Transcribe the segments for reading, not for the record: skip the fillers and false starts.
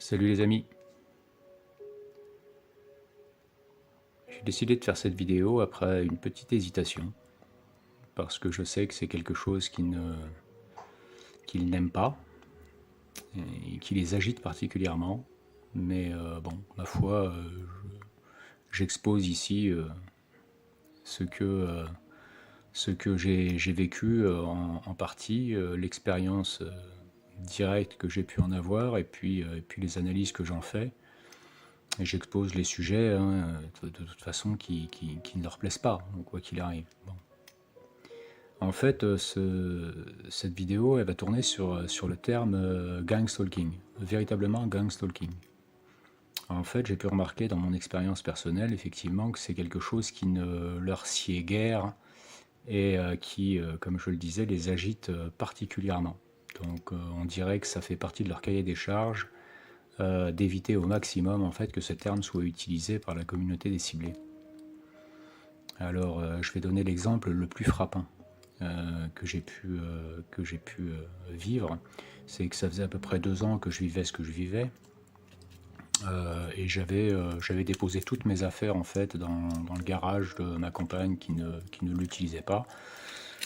Salut les amis, j'ai décidé de faire cette vidéo après une petite hésitation, parce que je sais que c'est quelque chose qu'ils n'aiment pas, et qui les agite particulièrement, mais bon, ma foi, j'expose ici ce que, euh, ce que j'ai vécu en partie, l'expérience directe que j'ai pu en avoir, et puis les analyses que j'en fais. Et j'expose les sujets hein, de toute façon qui ne leur plaisent pas, quoi qu'il arrive. Bon. En fait, cette vidéo, elle va tourner sur le terme gang stalking, véritablement gang stalking. En fait, j'ai pu remarquer dans mon expérience personnelle, effectivement, que c'est quelque chose qui ne leur sied guère et qui, comme je le disais, les agite particulièrement. Donc on dirait que ça fait partie de leur cahier des charges d'éviter au maximum en fait que ce terme soit utilisé par la communauté des ciblés. Alors je vais donner l'exemple le plus frappant que j'ai pu vivre. C'est que ça faisait à peu près 2 ans que je vivais ce que je vivais, et j'avais déposé toutes mes affaires en fait dans le garage de ma compagne qui ne l'utilisait pas.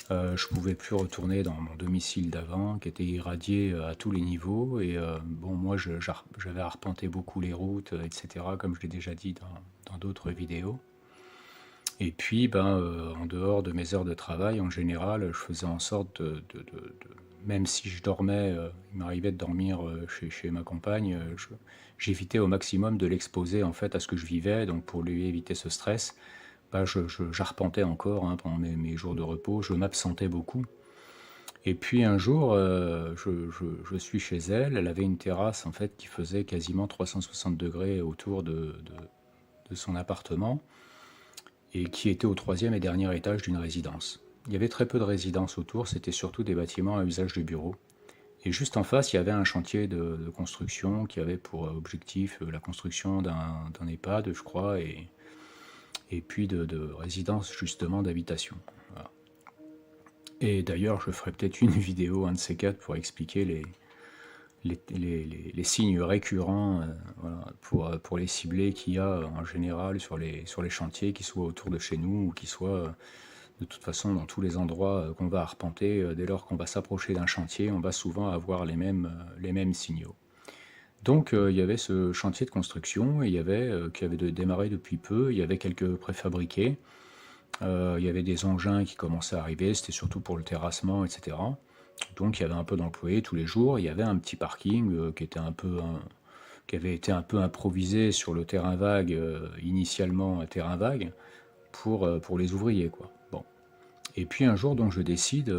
Je pouvais plus retourner dans mon domicile d'avant, qui était irradié à tous les niveaux. Et bon, moi, j'avais arpenté beaucoup les routes, etc., comme je l'ai déjà dit dans d'autres vidéos. Et puis, en dehors de mes heures de travail, en général, je faisais en sorte même si je dormais, il m'arrivait de dormir chez ma compagne, j'évitais au maximum de l'exposer en fait à ce que je vivais, donc pour lui éviter ce stress. J'arpentais encore hein, pendant mes jours de repos, je m'absentais beaucoup. Et puis un jour, je suis chez elle, elle avait une terrasse en fait qui faisait quasiment 360 degrés autour de son appartement et qui était au 3e et dernier étage d'une résidence. Il y avait très peu de résidences autour, c'était surtout des bâtiments à usage de bureau. Et juste en face, il y avait un chantier de construction qui avait pour objectif la construction d'un EHPAD, je crois, et puis de résidences justement d'habitation. Voilà. Et d'ailleurs, je ferai peut-être une vidéo, un de ces quatre, pour expliquer les signes récurrents voilà, pour les ciblés qu'il y a en général sur les chantiers, qu'ils soient autour de chez nous ou qu'ils soient de toute façon dans tous les endroits qu'on va arpenter. Dès lors qu'on va s'approcher d'un chantier, on va souvent avoir les mêmes signaux. Donc il y avait ce chantier de construction, et il y avait, qui avait démarré depuis peu, il y avait quelques préfabriqués, il y avait des engins qui commençaient à arriver, c'était surtout pour le terrassement, etc. Donc il y avait un peu d'employés tous les jours, il y avait un petit parking qui avait été un peu improvisé sur le terrain vague, initialement un terrain vague, pour les ouvriers, quoi. Bon. Et puis un jour, donc, je décide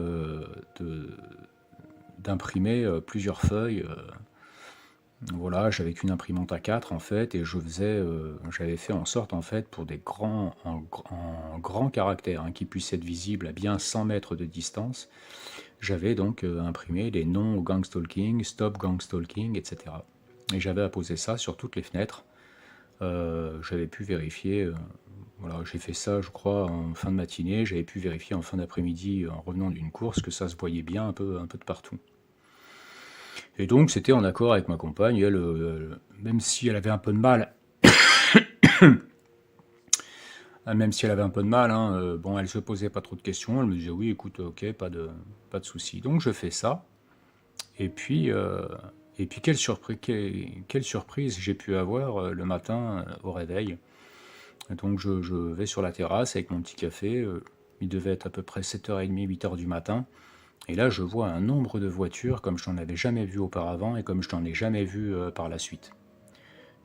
d'imprimer plusieurs feuilles. Voilà, j'avais qu'une imprimante A4 en fait, et j'avais fait en sorte en fait pour des en grands caractères hein, qui puissent être visibles à bien 100 mètres de distance. J'avais donc imprimé les noms au gang stalking, stop gang stalking, etc. Et j'avais apposé ça sur toutes les fenêtres. J'avais pu vérifier, voilà, j'ai fait ça je crois en fin de matinée, j'avais pu vérifier en fin d'après-midi en revenant d'une course que ça se voyait bien un peu de partout. Et donc c'était en accord avec ma compagne, elle, même si elle avait un peu de mal, même si elle avait un peu de mal, hein, bon, elle se posait pas trop de questions, elle me disait oui, écoute, ok, pas de souci. Donc je fais ça, et puis, quelle surprise j'ai pu avoir le matin au réveil. Donc je vais sur la terrasse avec mon petit café, il devait être à peu près 7h30, 8h du matin, et là je vois un nombre de voitures comme je n'en avais jamais vu auparavant et comme je n'en ai jamais vu par la suite.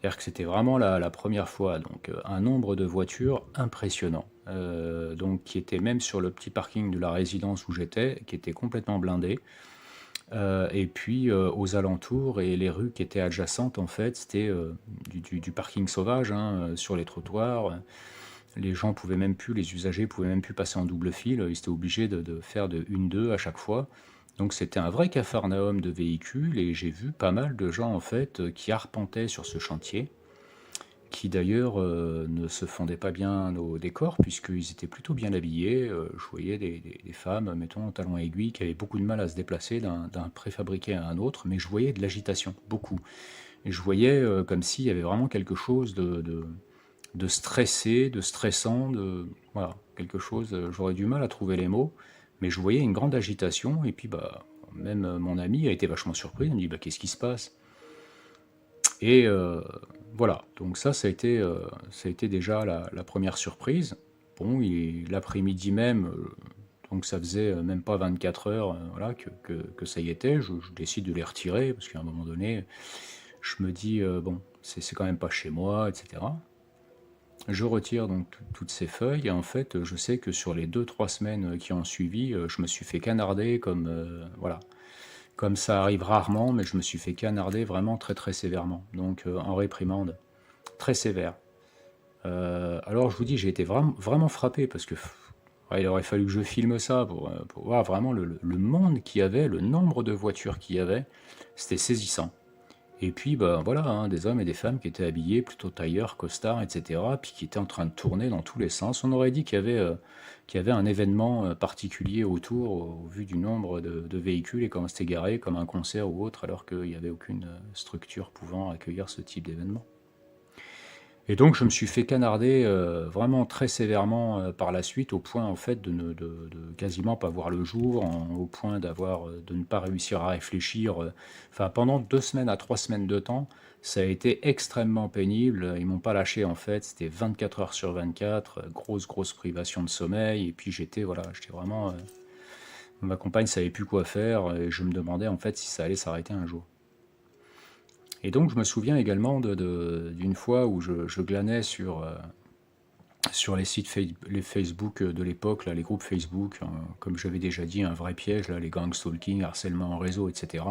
C'est-à-dire que c'était vraiment la première fois, donc un nombre de voitures impressionnant, donc qui était même sur le petit parking de la résidence où j'étais, qui était complètement blindé. Et puis aux alentours et les rues qui étaient adjacentes, en fait, c'était du parking sauvage hein, sur les trottoirs. Les gens pouvaient même plus, les usagers pouvaient même plus passer en double file. Ils étaient obligés de faire de 1-2 à chaque fois. Donc c'était un vrai capharnaüm de véhicules, et j'ai vu pas mal de gens en fait qui arpentaient sur ce chantier, qui d'ailleurs ne se fondaient pas bien au décor, puisqu'ils étaient plutôt bien habillés. Je voyais des femmes, mettons, en talons aiguilles, qui avaient beaucoup de mal à se déplacer d'un préfabriqué à un autre, mais je voyais de l'agitation, beaucoup. Et je voyais comme s'il y avait vraiment quelque chose de stressé, de stressant, voilà, quelque chose, j'aurais du mal à trouver les mots, mais je voyais une grande agitation, et puis bah, même mon ami a été vachement surpris, il me dit bah, qu'est-ce qui se passe? Et voilà, donc ça a été déjà la première surprise. Bon, l'après-midi même, donc ça faisait même pas 24 heures voilà, que ça y était, je décide de les retirer, parce qu'à un moment donné, je me dis, bon, c'est quand même pas chez moi, etc. Je retire donc toutes ces feuilles, et en fait, je sais que sur les 2-3 semaines qui ont suivi, je me suis fait canarder comme, voilà, comme ça arrive rarement, mais je me suis fait canarder vraiment très très sévèrement, donc en réprimande très sévère. Alors je vous dis, j'ai été vraiment frappé, parce que ouais, il aurait fallu que je filme ça pour voir vraiment le monde qu'il y avait, le nombre de voitures qu'il y avait, c'était saisissant. Et puis, bah, voilà, hein, des hommes et des femmes qui étaient habillés plutôt tailleurs, costards, etc., puis qui étaient en train de tourner dans tous les sens. On aurait dit qu'il y avait un événement particulier autour, au vu du nombre de véhicules et comment c'était garé, comme un concert ou autre, alors qu'il n'y avait aucune structure pouvant accueillir ce type d'événement. Et donc je me suis fait canarder vraiment très sévèrement par la suite, au point en fait de quasiment pas voir le jour, au point de ne pas réussir à réfléchir. Enfin, pendant 2 semaines à 3 semaines de temps, ça a été extrêmement pénible. Ils m'ont pas lâché en fait, c'était 24 heures sur 24, grosse privation de sommeil. Et puis j'étais voilà, j'étais vraiment, ma compagne savait plus quoi faire, et je me demandais en fait si ça allait s'arrêter un jour. Et donc je me souviens également d'une fois où je glanais sur les sites les Facebook de l'époque, là, les groupes Facebook, comme j'avais déjà dit, un vrai piège, là, les gang stalking, harcèlement en réseau, etc.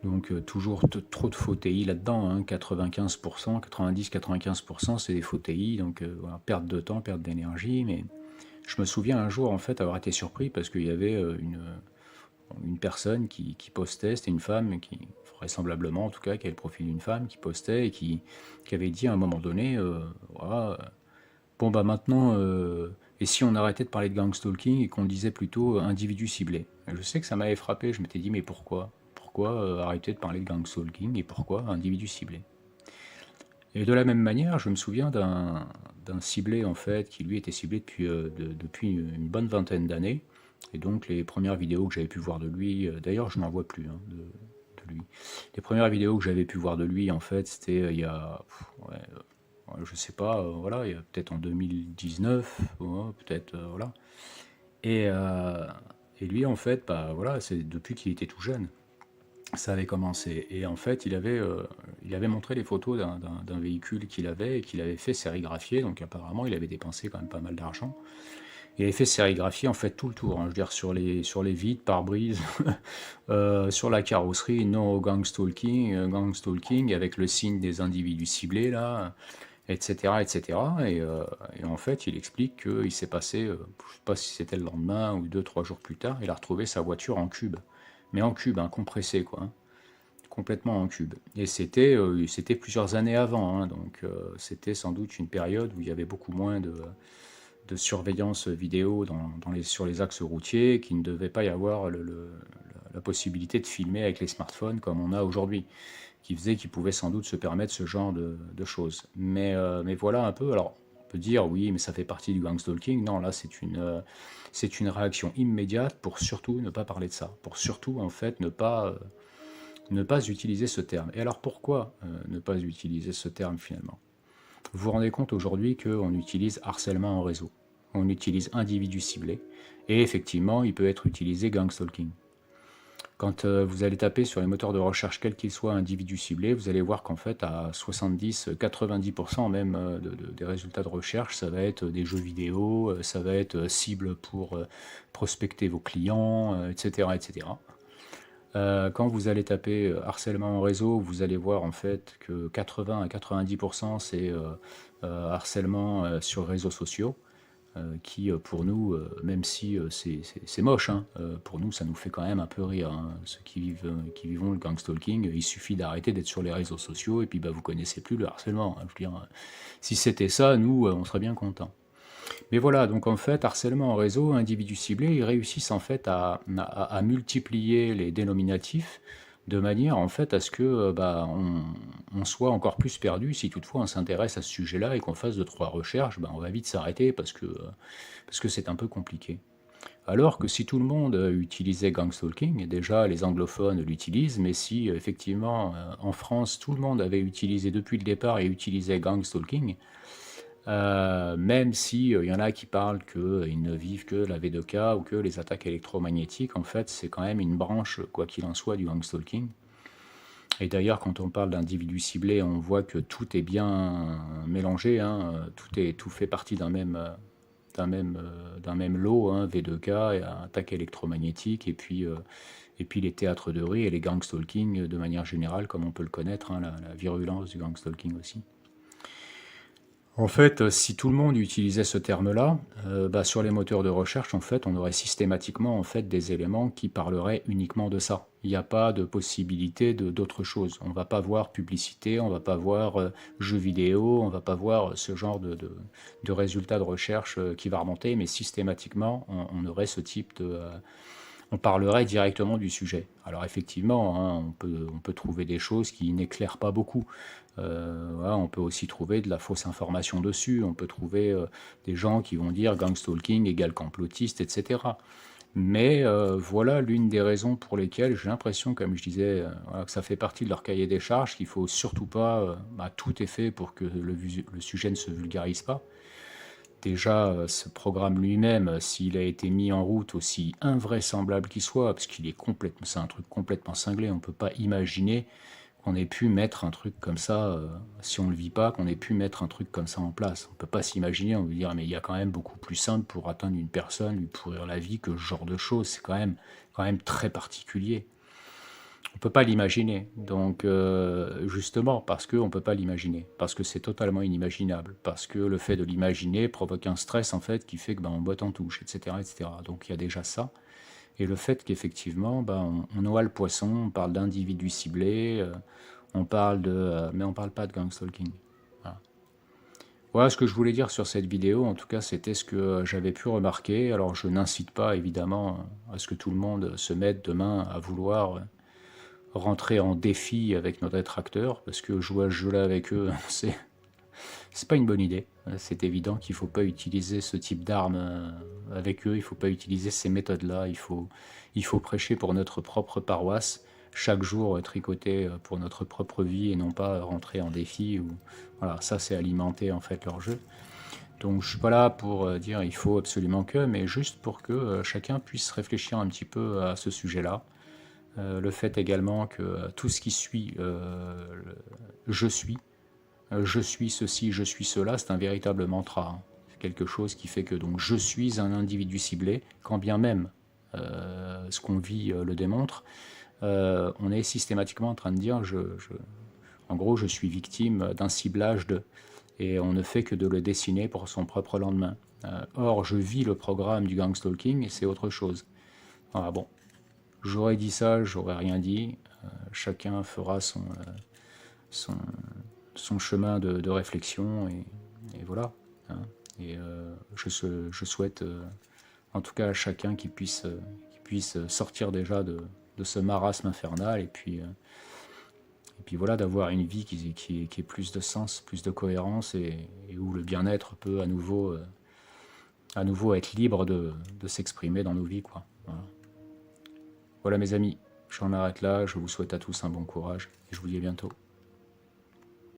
Donc toujours trop de faux TI là-dedans, hein, 95%, 90-95%, c'est des faux TI, donc voilà, perte de temps, perte d'énergie. Mais je me souviens un jour en fait avoir été surpris parce qu'il y avait une personne qui postait, c'était une femme qui, vraisemblablement en tout cas, qui avait le profil d'une femme, qui postait et qui avait dit à un moment donné, voilà, bon bah maintenant, et si on arrêtait de parler de gang stalking et qu'on disait plutôt individu ciblé? Et je sais que ça m'avait frappé, je m'étais dit mais pourquoi? Pourquoi arrêter de parler de gang stalking et pourquoi individu ciblé? Et de la même manière, je me souviens d'un ciblé en fait, qui lui était ciblé depuis une bonne vingtaine d'années. Et donc les premières vidéos que j'avais pu voir de lui, d'ailleurs je n'en vois plus hein, de lui. Les premières vidéos que j'avais pu voir de lui en fait, c'était il y a, ouais, je sais pas, voilà, il y a peut-être en 2019, ouais, peut-être, voilà. Et, euh, et lui en fait, bah voilà, c'est depuis qu'il était tout jeune. Ça avait commencé. Et en fait, il avait montré les photos d'un véhicule qu'il avait et qu'il avait fait sérigraphier. Donc apparemment, il avait dépensé quand même pas mal d'argent. Il avait fait sérigraphier en fait tout le tour, hein, je veux dire sur les vitres, pare-brise, sur la carrosserie, non au gang stalking avec le signe des individus ciblés là, etc. etc. Et en fait, il explique qu'il s'est passé, je ne sais pas si c'était le lendemain ou 2-3 jours plus tard, il a retrouvé sa voiture en cube. Mais en cube, hein, compressé quoi, hein, complètement en cube. Et c'était plusieurs années avant, hein, donc c'était sans doute une période où il y avait beaucoup moins de surveillance vidéo sur les axes routiers, qu'il ne devait pas y avoir la possibilité de filmer avec les smartphones comme on a aujourd'hui, qui faisait qu'il pouvait sans doute se permettre ce genre de choses. Mais voilà un peu, alors on peut dire oui, mais ça fait partie du gang stalking. Non, là c'est une réaction immédiate pour surtout ne pas parler de ça, pour surtout en fait ne pas utiliser ce terme. Et alors pourquoi ne pas utiliser ce terme finalement? Vous vous rendez compte aujourd'hui qu'on utilise harcèlement en réseau, on utilise individu ciblé, et effectivement, il peut être utilisé gang stalking. Quand vous allez taper sur les moteurs de recherche, quel qu'il soit individu ciblé, vous allez voir qu'en fait, à 70-90% même des résultats de recherche, ça va être des jeux vidéo, ça va être cible pour prospecter vos clients, etc. etc. Quand vous allez taper harcèlement en réseau, vous allez voir en fait que 80 à 90% c'est harcèlement sur réseaux sociaux, qui pour nous, même si c'est moche, hein, pour nous ça nous fait quand même un peu rire, hein. Ceux qui vivent le gang stalking, il suffit d'arrêter d'être sur les réseaux sociaux et puis bah, vous connaissez plus le harcèlement, hein. Je veux dire, si c'était ça, nous on serait bien contents. Mais voilà, donc en fait, harcèlement en réseau, individus ciblés, ils réussissent en fait à multiplier les dénominatifs de manière en fait à ce que on soit encore plus perdu si toutefois on s'intéresse à ce sujet-là et qu'on fasse 2-3 recherches, on va vite s'arrêter parce que c'est un peu compliqué. Alors que si tout le monde utilisait Gang Stalking, et déjà les anglophones l'utilisent, mais si effectivement en France tout le monde avait utilisé depuis le départ et utilisait Gang Stalking, même si il y en a qui parlent qu'ils ne vivent que la V2K ou que les attaques électromagnétiques, en fait c'est quand même une branche, quoi qu'il en soit, du Gang Stalking. Et d'ailleurs, quand on parle d'individus ciblés, on voit que tout est bien mélangé, hein, tout fait partie d'un même lot, hein, V2K, et attaque électromagnétique, et puis les théâtres de rue et les gang stalking de manière générale, comme on peut le connaître, hein, la virulence du gang stalking aussi. En fait, si tout le monde utilisait ce terme-là, sur les moteurs de recherche, en fait, on aurait systématiquement en fait des éléments qui parleraient uniquement de ça. Il n'y a pas de possibilité d'autre chose. On ne va pas voir publicité, on ne va pas voir jeux vidéo, on ne va pas voir ce genre de résultats de recherche qui va remonter, mais systématiquement, on aurait ce type de... on parlerait directement du sujet. Alors effectivement, hein, on peut trouver des choses qui n'éclairent pas beaucoup. Voilà, on peut aussi trouver de la fausse information dessus, on peut trouver des gens qui vont dire gang stalking égale complotiste, etc. Mais voilà l'une des raisons pour lesquelles j'ai l'impression, comme je disais, voilà, que ça fait partie de leur cahier des charges, qu'il ne faut surtout pas, tout est fait pour que le sujet ne se vulgarise pas. Déjà, ce programme lui-même, s'il a été mis en route, aussi invraisemblable qu'il soit, parce qu'il est complètement, c'est un truc complètement cinglé, on ne peut pas imaginer qu'on ait pu mettre un truc comme ça, si on ne le vit pas, qu'on ait pu mettre un truc comme ça en place. On ne peut pas s'imaginer, on veut dire, mais il y a quand même beaucoup plus simple pour atteindre une personne, lui pourrir la vie que ce genre de choses. C'est quand même très particulier. On ne peut pas l'imaginer. Donc, justement, parce qu'on ne peut pas l'imaginer, parce que c'est totalement inimaginable, parce que le fait de l'imaginer provoque un stress, en fait, qui fait que on botte en touche, etc., etc. Donc, il y a déjà ça. Et le fait qu'effectivement, on noie le poisson, on parle d'individus ciblés, on parle mais on parle pas de gang stalking. Voilà. Voilà ce que je voulais dire sur cette vidéo. En tout cas, c'était ce que j'avais pu remarquer. Alors, je n'incite pas, évidemment, à ce que tout le monde se mette demain à vouloir rentrer en défi avec nos détracteurs, parce que jouer à ce jeu-là avec eux, c'est pas une bonne idée. C'est évident qu'il ne faut pas utiliser ce type d'armes avec eux, il ne faut pas utiliser ces méthodes-là, il faut prêcher pour notre propre paroisse, chaque jour tricoter pour notre propre vie et non pas rentrer en défi. Voilà, ça c'est alimenter en fait leur jeu. Donc je suis pas là pour dire il faut absolument que, mais juste pour que chacun puisse réfléchir un petit peu à ce sujet-là. Le fait également que tout ce qui suit je suis ceci, je suis cela, c'est un véritable mantra. Hein. C'est quelque chose qui fait que donc je suis un individu ciblé, quand bien même ce qu'on vit le démontre, on est systématiquement en train de dire en gros je suis victime d'un ciblage et on ne fait que de le dessiner pour son propre lendemain. Or je vis le programme du gang stalking et c'est autre chose. Voilà, bon. J'aurais dit ça, j'aurais rien dit. Chacun fera son chemin de réflexion et voilà. Hein. Et je souhaite en tout cas à chacun qui puisse sortir déjà de ce marasme infernal et puis voilà, d'avoir une vie qui ait plus de sens, plus de cohérence et où le bien-être peut à nouveau être libre de s'exprimer dans nos vies, quoi. Voilà. Voilà mes amis, j'en arrête là, je vous souhaite à tous un bon courage et je vous dis à bientôt.